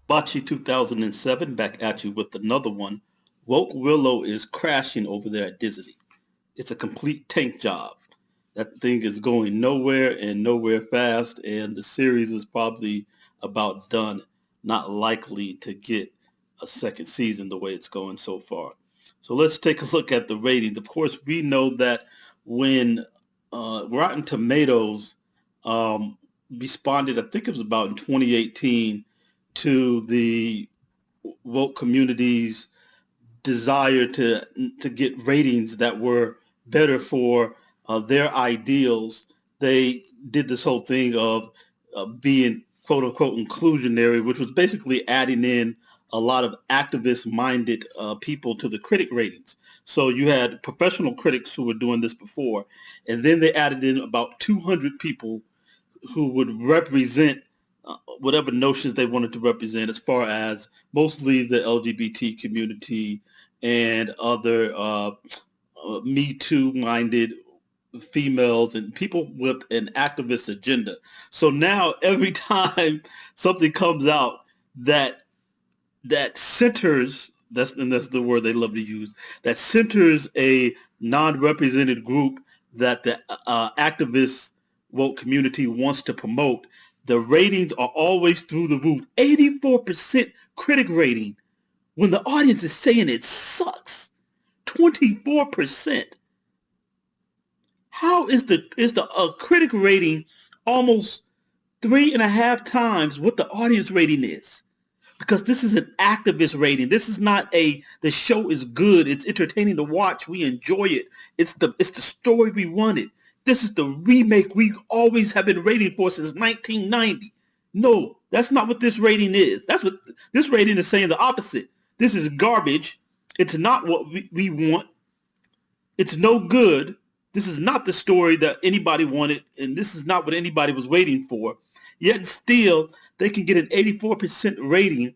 Bocce 2007 back at you with another one. Woke Willow is crashing over there at Disney. It's a complete tank job. That thing is going nowhere and nowhere fast, and the series is probably about done. Not likely to get a second season the way it's going so far. So let's take a look at the ratings. Of course, we know that when Rotten Tomatoes responded, I think it was about in 2018, to the woke community's desire to get ratings that were better for their ideals. They did this whole thing of being quote unquote inclusionary, which was basically adding in a lot of activist-minded people to the critic ratings. So you had professional critics who were doing this before, and then they added in about 200 people who would represent whatever notions they wanted to represent, as far as mostly the LGBT community and other Me Too minded females and people with an activist agenda. So now every time something comes out that centers, that's the word they love to use, that centers a non-represented group that the activist woke community wants to promote, the ratings are always through the roof. 84% critic rating when the audience is saying it sucks. 24%. How is the critic rating almost 3.5 times what the audience rating is? Because this is an activist rating. This is not the show is good. It's entertaining to watch. We enjoy it. It's the story we wanted. This is the remake we always have been rating for since 1990. No, that's not what this rating is. That's what this rating is saying, the opposite. This is garbage. It's not what we want. It's no good. This is not the story that anybody wanted, and this is not what anybody was waiting for. Yet still, they can get an 84% rating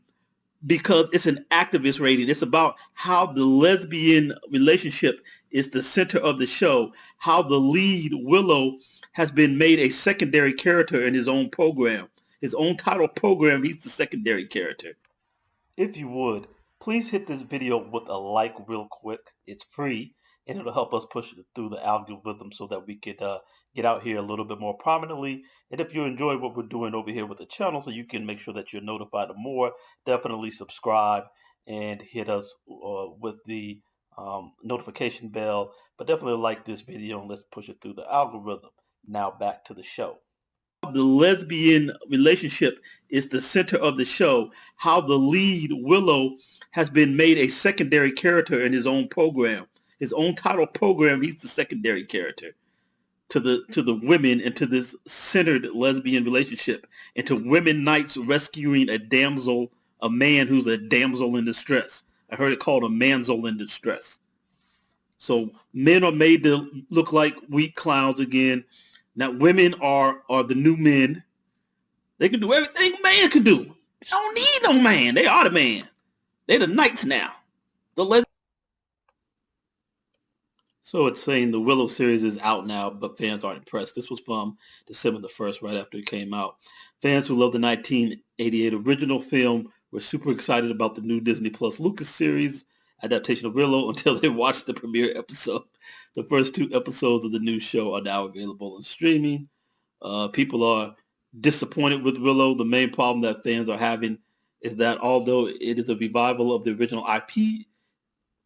because it's an activist rating. It's about how the lesbian relationship is the center of the show, how the lead, Willow, has been made a secondary character in his own program. His own title program, he's the secondary character. If you would, please hit this video with a like real quick. It's free, and it'll help us push it through the algorithm so that we could get out here a little bit more prominently. And if you enjoy what we're doing over here with the channel, so you can make sure that you're notified of more, definitely subscribe and hit us with the notification bell. But definitely like this video and let's push it through the algorithm. Now back to the show. The lesbian relationship is the center of the show, how the lead, Willow, has been made a secondary character in his own program. His own title program, he's the secondary character to the women and to this centered lesbian relationship, and to women knights rescuing a man who's a damsel in distress. I heard it called a manzel in distress. So men are made to look like weak clowns again. Now women are the new men. They can do everything a man can do. They don't need no man. They are the man. They're the knights now. So it's saying the Willow series is out now, but fans aren't impressed. This was from December the 1st, right after it came out. Fans who love the 1988 original film were super excited about the new Disney Plus Lucas series adaptation of Willow until they watched the premiere episode. The first 2 episodes of the new show are now available on streaming. People are disappointed with Willow. The main problem that fans are having is that although it is a revival of the original IP,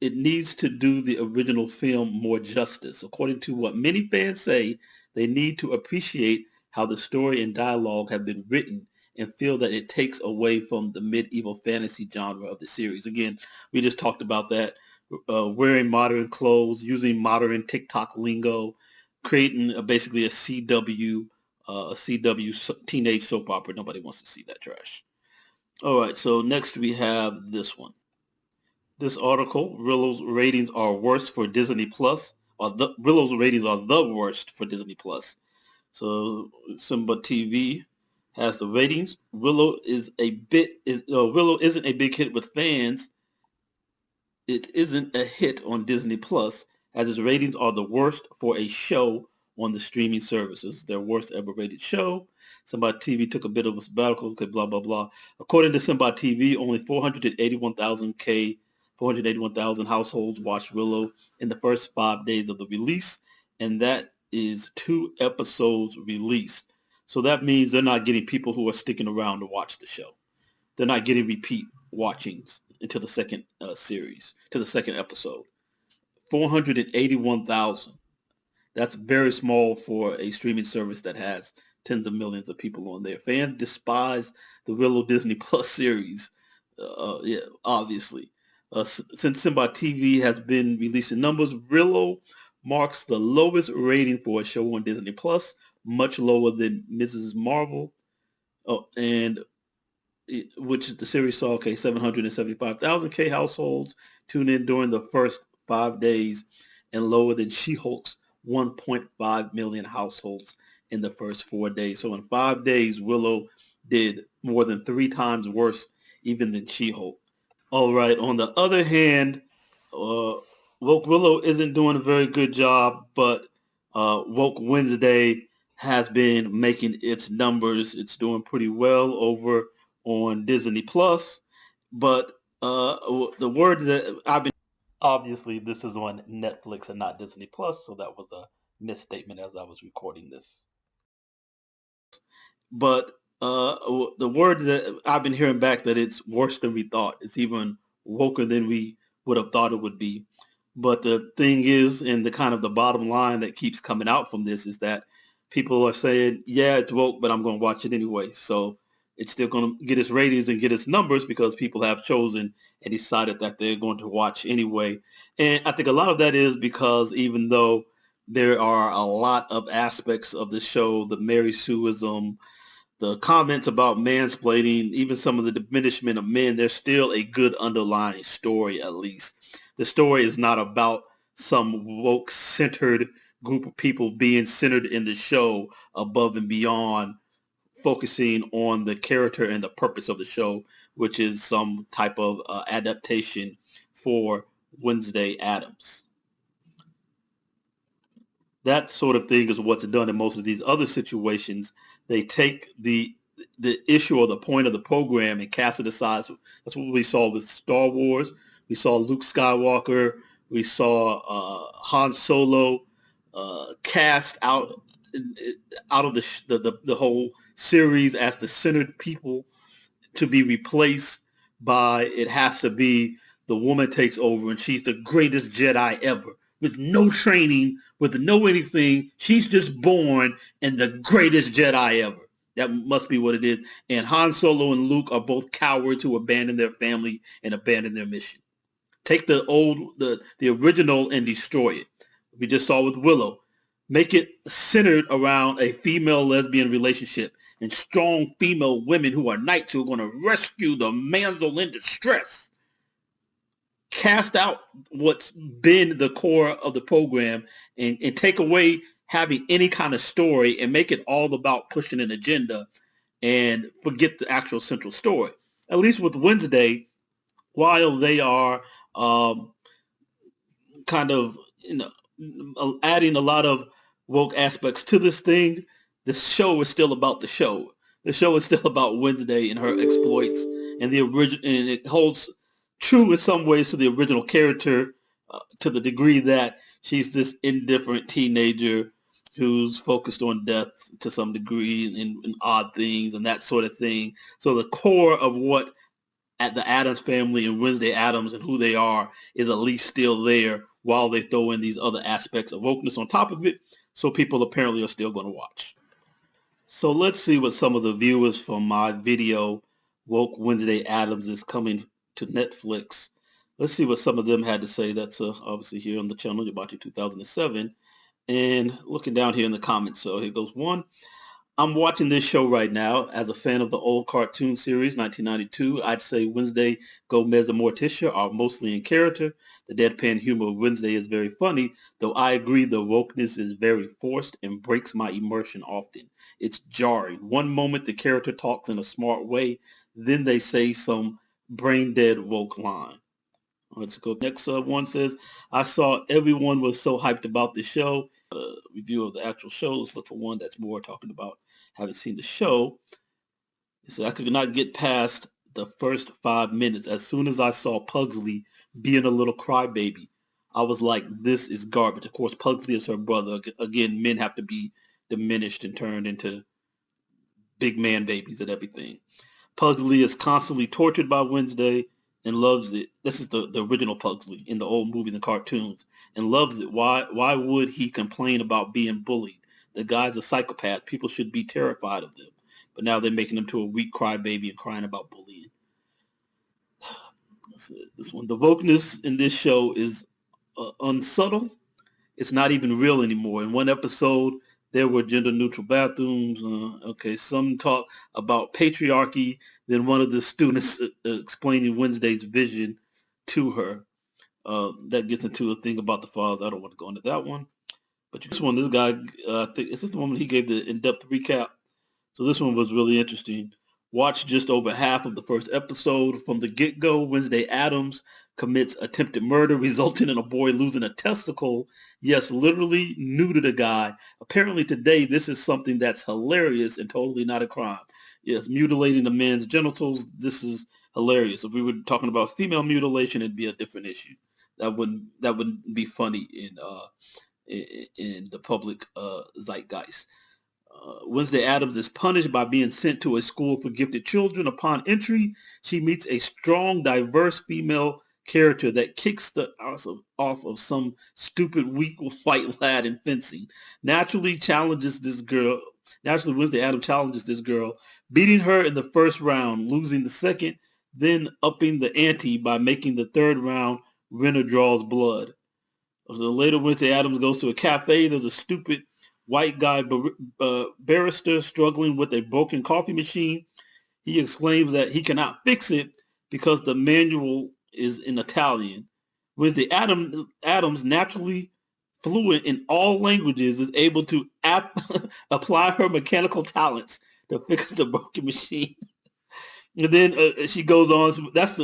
it needs to do the original film more justice. According to what many fans say, they need to appreciate how the story and dialogue have been written and feel that it takes away from the medieval fantasy genre of the series. Again, we just talked about that. Wearing modern clothes, using modern TikTok lingo, creating basically a CW teenage soap opera. Nobody wants to see that trash. All right, so next we have this one. This article, Willow's ratings are worst for Disney Plus, Willow's ratings are the worst for Disney Plus. So Simba TV has the ratings. Willow isn't a big hit with fans. It isn't a hit on Disney Plus, as its ratings are the worst for a show on the streaming services. Their worst ever rated show. Simba TV took a bit of a sabbatical, okay, blah, blah, blah. According to Simba TV, only 481,000 households watched Willow in the first 5 days of the release, and that is 2 episodes released. So that means they're not getting people who are sticking around to watch the show. They're not getting repeat watchings until the second series, to the second episode. 481,000. That's very small for a streaming service that has tens of millions of people on there. Fans despise the Willow Disney Plus series, yeah, obviously. Since Simba TV has been releasing numbers, Willow marks the lowest rating for a show on Disney Plus, much lower than Mrs. Marvel. Oh, and which the series saw 775,000 households tune in during the first 5 days, and lower than She-Hulk's 1.5 million households in the first 4 days. So in 5 days, Willow did more than 3 times worse even than She-Hulk. All right. On the other hand, Woke Willow isn't doing a very good job, but Woke Wednesday has been making its numbers. It's doing pretty well over on Disney Plus, but the word that I've been, obviously this is on Netflix and not Disney Plus, so that was a misstatement as I was recording this. But the word that I've been hearing back that it's worse than we thought. It's even woker than we would have thought it would be. But the thing is, and the kind of the bottom line that keeps coming out from this is that people are saying, yeah, it's woke, but I'm going to watch it anyway. So it's still going to get its ratings and get its numbers because people have chosen and decided that they're going to watch anyway. And I think a lot of that is because even though there are a lot of aspects of the show, the Mary Sueism, the comments about mansplaining, even some of the diminishment of men, there's still a good underlying story at least. The story is not about some woke-centered group of people being centered in the show above and beyond focusing on the character and the purpose of the show, which is some type of adaptation for Wednesday Addams. That sort of thing is what's done in most of these other situations. They take the issue or the point of the program and cast it aside. So that's what we saw with Star Wars. We saw Luke Skywalker. We saw Han Solo cast out of the whole series as the centered people to be replaced by, it has to be the woman takes over and she's the greatest Jedi ever with no training, with no anything. She's just born and the greatest Jedi ever. That must be what it is. And Han Solo and Luke are both cowards who abandon their family and abandon their mission. Take the original and destroy it. We just saw with Willow. Make it centered around a female lesbian relationship and strong female women who are knights who are going to rescue the damsel in distress. Cast out what's been the core of the program and take away having any kind of story and make it all about pushing an agenda and forget the actual central story. At least with Wednesday, while they are kind of adding a lot of woke aspects to this thing, the show is still about the show. The show is still about Wednesday and her exploits and the original, and it holds true in some ways to the original character to the degree that she's this indifferent teenager who's focused on death to some degree and odd things and that sort of thing. So the core of what at the Addams family and Wednesday Addams and who they are is at least still there while they throw in these other aspects of wokeness on top of it. So people apparently are still going to watch. So let's see what some of the viewers from my video, Woke Wednesday Addams is coming to Netflix. Let's see what some of them had to say. That's obviously here on the channel, about 2007. And looking down here in the comments. So here goes one. I'm watching this show right now. As a fan of the old cartoon series, 1992, I'd say Wednesday, Gomez, and Morticia are mostly in character. The deadpan humor of Wednesday is very funny, though I agree the wokeness is very forced and breaks my immersion often. It's jarring. One moment the character talks in a smart way, then they say some brain-dead woke line. Let's go. Next one says, I saw everyone was so hyped about the show. review of the actual show. Let's look for one that's more talking about having seen the show. So I could not get past the first 5 minutes. As soon as I saw Pugsley being a little crybaby, I was like, this is garbage. Of course, Pugsley is her brother. Again, men have to be diminished and turned into big man babies and everything. Pugsley is constantly tortured by Wednesday and loves it. This is the original Pugsley in the old movies and cartoons, and loves it. Why would he complain about being bullied? The guy's a psychopath. People should be terrified of them. But now they're making him to a weak crybaby and crying about bullying. This one. The wokeness in this show is unsubtle. It's not even real anymore. In one episode, there were gender-neutral bathrooms. Some talk about patriarchy. Then one of the students explaining Wednesday's vision to her. That gets into a thing about the father. I don't want to go into that one. But this guy, I think, is this the one he gave the in-depth recap? So this one was really interesting. Watched just over half of the first episode. From the get-go, Wednesday Addams commits attempted murder, resulting in a boy losing a testicle. Yes, literally neutered a guy. Apparently today, this is something that's hilarious and totally not a crime. Yes, mutilating a man's genitals, this is hilarious. If we were talking about female mutilation, it'd be a different issue. That wouldn't be funny in the public zeitgeist. Wednesday Addams is punished by being sent to a school for gifted children. Upon entry, she meets a strong, diverse female character that kicks the ass off of some stupid, weak white lad in fencing. Naturally, Wednesday Addams challenges this girl, beating her in the first round, losing the second, then upping the ante by making the third round winner draws blood. So later, Wednesday Addams goes to a cafe. There's a stupid white guy barrister struggling with a broken coffee machine. He exclaims that he cannot fix it because the manual is in Italian. Wednesday Addams, naturally fluent in all languages, is able to apply her mechanical talents to fix the broken machine. And then she goes on. This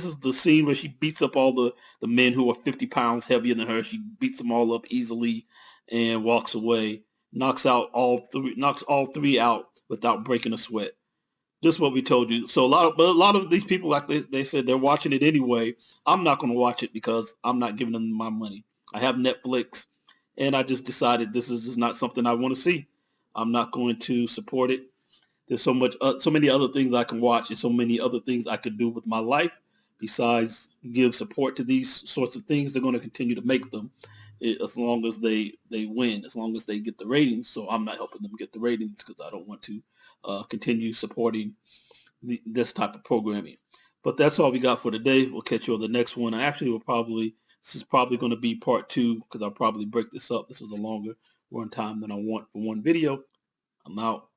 is the scene where she beats up all the men who are 50 pounds heavier than her. She beats them all up easily and walks away. Knocks all three out without breaking a sweat. Just what we told you. So a lot of these people, like they said, they're watching it anyway. I'm not going to watch it because I'm not giving them my money. I have Netflix, and I just decided this is just not something I want to see. I'm not going to support it. There's so many other things I can watch and so many other things I could do with my life besides give support to these sorts of things. They're going to continue to make them as long as they win, as long as they get the ratings. So I'm not helping them get the ratings because I don't want to continue supporting this type of programming. But that's all we got for today. We'll catch you on the next one. This is probably going to be part 2 because I'll probably break this up. This is a longer run time than I want for one video. I'm out.